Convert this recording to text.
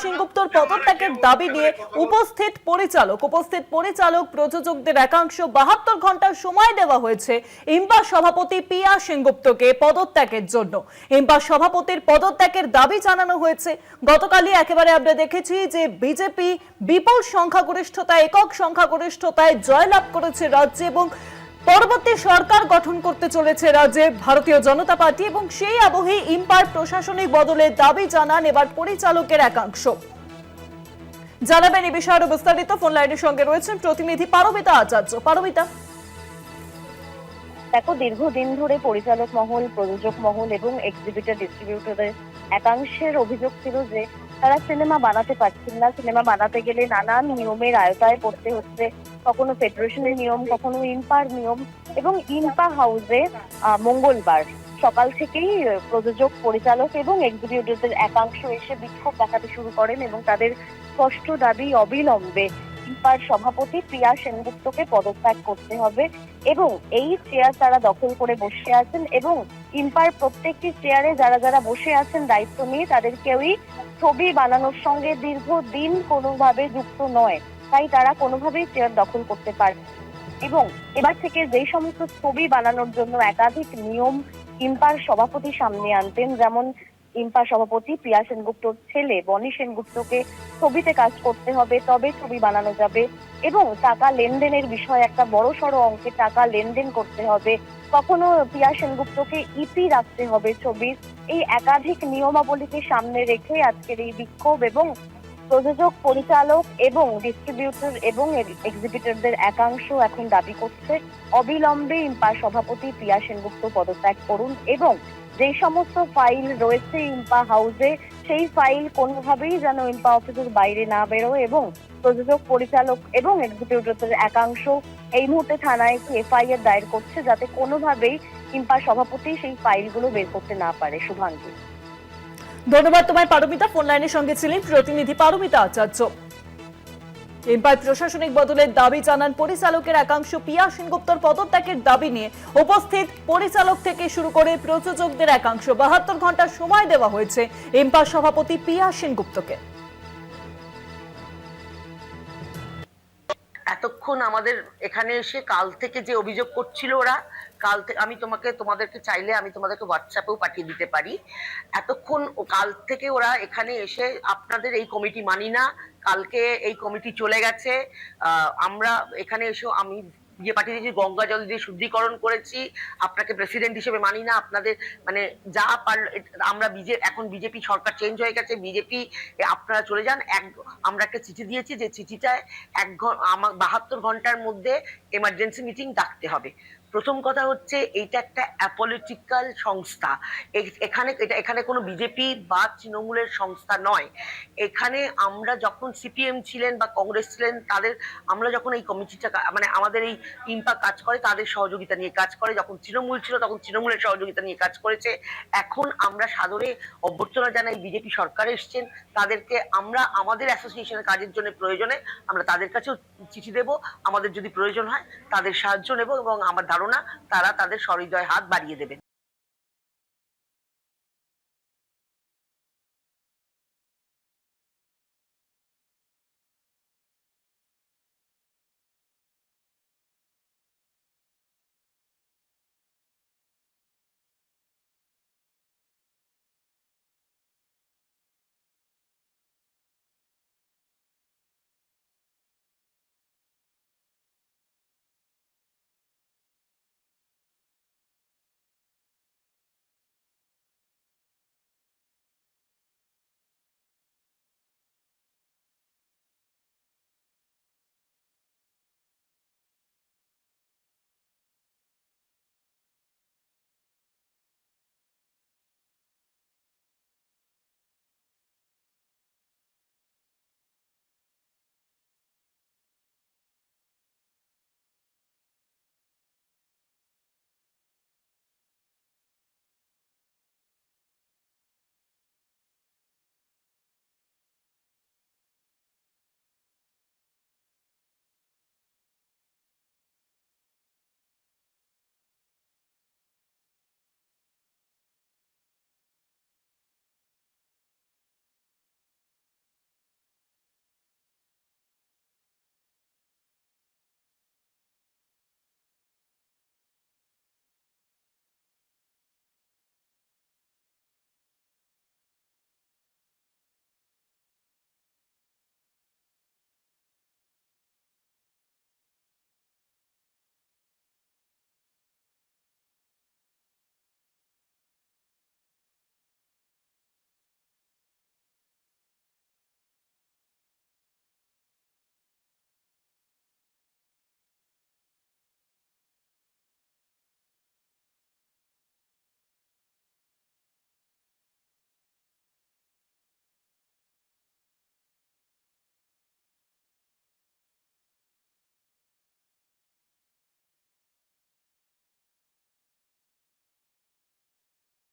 সেনগুপ্তর পদত্যাগের দাবি নিয়ে উপস্থিত পরিচালক প্রযোজকদের একাংশ 72 ঘন্টার সময় দেওয়া হয়েছে ইম্পা সভাপতি পিয়া সেনগুপ্তকে পদত্যাগের জন্য। ইম্পা সভাপতির পদত্যাগের দাবি জানানো হয়েছে। গতকালই একেবারে আমরা দেখেছি যে বিজেপি বিপুল সংখ্যাগরিষ্ঠতায়, একক সংখ্যাগরিষ্ঠতায় জয়লাভ করেছে রাজ্যে এবং পরবর্তী সরকার গঠন করতে চলেছে রাজ্যে ভারতীয় জনতা পার্টি, এবং সেই আবহে ইম্পার প্রশাসনিক বদলের দাবি জানান এবার পরিচালকের একাংশ। জানাবেন এই বিষয়ে বিস্তারিত ফোন লাইনের সঙ্গে রয়েছেন প্রতিনিধি পারমিতা আচার্য। পারমিতা, দেখো, দীর্ঘদিন ধরে পরিচালক মহল, প্রযোজক মহল এবং এক্সিবিটর ডিস্ট্রিবিউটরদের একাংশের অভিযোগ ছিল যে তারা সিনেমা বানাতে পারছেন না। সিনেমা বানাতে গেলে নানান নিয়মের আয়তায় পড়তে হচ্ছে, কখনো ফেডারেশনের নিয়ম, কখনো ইম্পার নিয়ম। এবং ইম্পা হাউসে মঙ্গলবার সকাল থেকেই প্রযোজক, পরিচালক এবং এক্সিবিটরদের একাংশ এসে বিক্ষোভ দেখাতে শুরু করেন এবং তাদের স্পষ্ট দাবি অবিলম্বে ইম্পার সভাপতি প্রিয়া সেনগুপ্তকে পদত্যাগ করতে হবে এবং এই চেয়ার তারা দখল করে বসে আছেন এবং ইম্পার প্রত্যেকটি চেয়ারে যারা যারা বসে আছেন দায়িত্ব নিয়ে তাদের কেউই ছবি বানানোর সঙ্গে দীর্ঘদিন কোনোভাবে যুক্ত নয়, তাই তারা কোনোভাবেই চেয়ার দখল করতে পারে। এবং এবার থেকে যেই সমস্ত ছবি বানানোর জন্য একাধিক নিয়ম ইম্পার সভাপতি সামনে আনতেন, যেমন ইম্পা সভাপতি প্রিয়া সেনগুপ্তর ছেলে বনি সেনগুপ্তকে ছবিতে কাজ করতে হবে, তবে ছবি বানানো যাবে, এবং টাকা লেনদেনের বিষয়ে একটা বড় সড়ো অঙ্কে টাকা লেনদেন করতে হবে, কখনো প্রিয়া সেনগুপ্তকে ইপি রাখতে হবে ছবির। এই একাধিক নিয়মাবলীকে সামনে রেখে আজকের এই বিক্ষোভ এবং প্রযোজক, পরিচালক এবং ডিস্ট্রিবিউটর এবং এক্সিবিটরদের একাংশ এখন দাবি করছে অবিলম্বে ইম্পা সভাপতি প্রিয়া সেনগুপ্ত পদত্যাগ করুন এবং যে সমস্ত ফাইল রয়েছে ইম্পা হাউসে সেই ফাইল কোনোভাবেই যেন ইম্পা অফিসের বাইরে না বেরোয়। এবং প্রযোজক, পরিচালক এবং এক্সিকিউটিভদের একাংশ এই মুহূর্তে থানায় একটি এফআইআর দায়ের করছে যাতে কোনোভাবেই ইম্পা সভাপতি সেই ফাইলগুলো বের করতে না পারে। শুভাঙ্গী, ধন্যবাদ তোমায় পারমিতা। ফোন লাইনের সঙ্গে ছিলেন প্রতিনিধি পারমিতা আচার্য। ইম্পার প্রশাসনিক বদলের দাবি জানান পরিচালকের একাংশ। পিয়া সেনগুপ্তর পদত্যাগের দাবি নিয়ে উপস্থিত পরিচালক থেকে শুরু করে প্রযোজকদের একাংশ। 72 ঘন্টার সময় দেওয়া হয়েছে ইম্পার সভাপতি পিয়া সেনগুপ্তকে। এতক্ষণ আমাদের এখানে এসে কাল থেকে যে অভিযোগ করছিল ওরা, কাল থেকে আমি তোমাদেরকে চাইলে আমি তোমাদেরকে হোয়াটসঅ্যাপেও পাঠিয়ে দিতে পারি। এতক্ষণ কাল থেকে ওরা এখানে এসে আপনাদের এই কমিটি মানি না, কালকে এই কমিটি চলে গেছে, আমরা এখানে এসেও আমি পাঠিয়ে দিয়েছি, গঙ্গা জল দিয়ে শুদ্ধিকরণ করেছি, আপনাকে প্রেসিডেন্ট হিসেবে মানি না, আপনাদের মানে যা আমরা এখন বিজেপি সরকার চেঞ্জ হয়ে গেছে, বিজেপি আপনারা চলে যান। আমরা একটা চিঠি দিয়েছি যে চিঠিটায় 72 ঘন্টার মধ্যে এমার্জেন্সি মিটিং ডাকতে হবে। প্রথম কথা হচ্ছে এইটা একটা অ্যাপলিটিক্যাল সংস্থা, এখানে কোনো বিজেপি বা তৃণমূলের সংস্থা নয়। এখানে আমরা যখন সিপিএম ছিলেন বা কংগ্রেস ছিলেন আমরা যখন এই কমিটিটা মানে আমাদের এই ইম্পা কাজ করে তাদের সহযোগিতা নিয়ে কাজ করে, যখন তৃণমূল ছিল তখন তৃণমূলের সহযোগিতা নিয়ে কাজ করেছে। এখন আমরা সাদরে অভ্যর্থনা জানাই, বিজেপি সরকার এসছেন, তাদেরকে আমরা আমাদের অ্যাসোসিয়েশনের কাজের জন্য প্রয়োজনে আমরা তাদের কাছেও চিঠি দেব, আমাদের যদি প্রয়োজন হয় তাদের সাহায্য নেব এবং আমার ধারণা তারা তাদের সহৃদয় হাত বাড়িয়ে দেবেন।